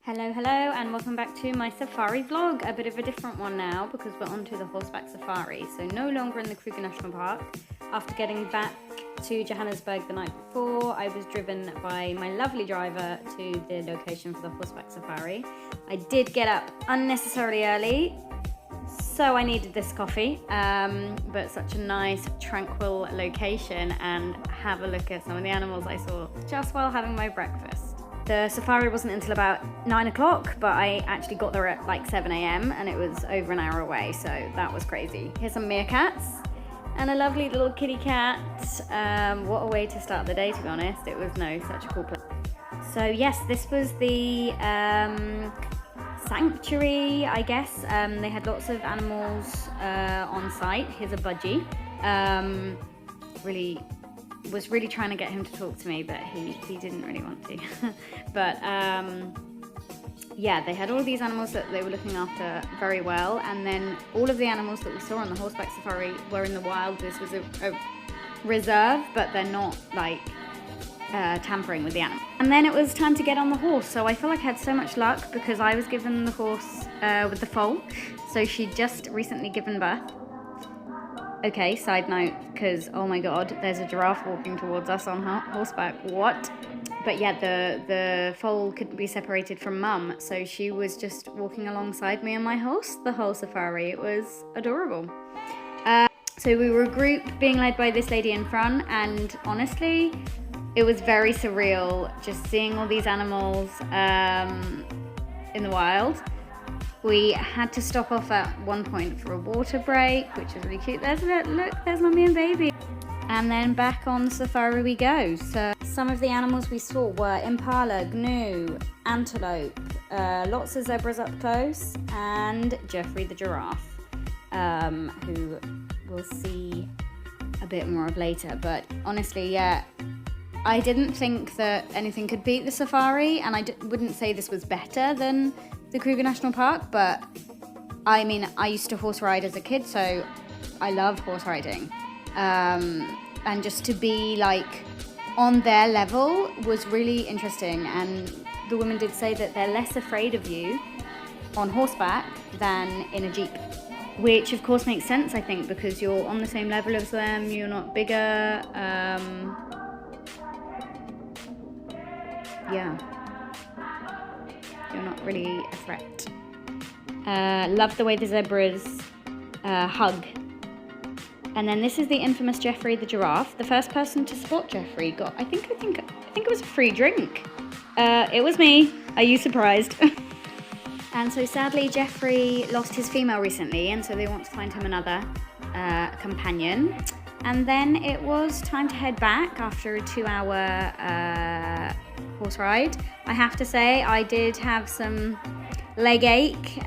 Hello and welcome back to my safari vlog. A bit of a different one now because we're on to the horseback safari. So no longer in the Kruger National Park. After getting back to Johannesburg the night before, I was driven by my lovely driver to the location for the horseback safari. I did get up unnecessarily early, so I needed this coffee, but such a nice tranquil location, and have a look at some of the animals I saw just while having my breakfast. The safari wasn't until about 9 o'clock, but I actually got there at like 7 a.m. and it was over an hour away, so that was crazy. Here's some meerkats and a lovely little kitty cat. What a way to start the day, to be honest. It was such a cool place. So yes, this was the sanctuary, I guess. They had lots of animals on site. Here's a budgie. Was really trying to get him to talk to me, but he didn't really want to. But yeah, they had all these animals that they were looking after very well, and then all of the animals that we saw on the horseback safari were in the wild. This was a reserve, but they're not like tampering with the animal. And then it was time to get on the horse, so I feel like I had so much luck because I was given the horse with the foal. So she'd just recently given birth. Okay, side note, because oh my god, there's a giraffe walking towards us on horseback. What? But yeah, the foal couldn't be separated from mum, so she was just walking alongside me on my horse the whole safari. It was adorable. So we were a group being led by this lady in front, and honestly, it was very surreal just seeing all these animals in the wild. We had to stop off at one point for a water break, which was really cute. Look, there's mummy and baby. And then back on safari we go. So some of the animals we saw were impala, gnu, antelope, lots of zebras up close, and Jeffrey the giraffe, who we'll see a bit more of later. But honestly, yeah, I didn't think that anything could beat the safari, and I wouldn't say this was better than the Kruger National Park, but I mean, I used to horse ride as a kid, so I love horse riding. And just to be like on their level was really interesting, and the women did say that they're less afraid of you on horseback than in a jeep, which of course makes sense, I think, because you're on the same level as them, you're not bigger. Yeah, you're not really a threat. Love the way the zebras hug. And then this is the infamous Jeffrey the giraffe. The first person to spot Jeffrey got, I think it was a free drink. It was me. Are you surprised? And so sadly Jeffrey lost his female recently, and so they want to find him another companion. And then it was time to head back after a 2-hour horse ride. I have to say I did have some leg ache.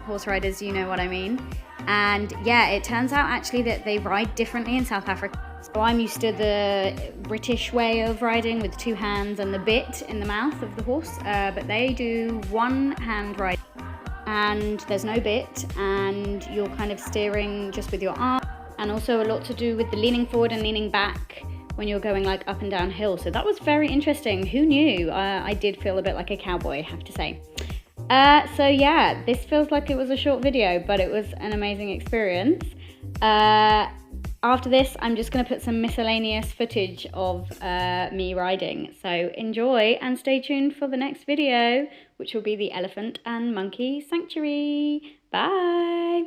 Horse riders, you know what I mean. And yeah, it turns out actually that they ride differently in South Africa. So I'm used to the British way of riding with 2 hands and the bit in the mouth of the horse, but they do 1 hand ride, and there's no bit, and you're kind of steering just with your arm, and also a lot to do with the leaning forward and leaning back when you're going like up and down hill. So that was very interesting. Who knew? I did feel a bit like a cowboy, I have to say. So yeah, this feels like it was a short video, but it was an amazing experience. After this, I'm just going to put some miscellaneous footage of me riding. So enjoy and stay tuned for the next video, which will be the elephant and monkey sanctuary. Bye!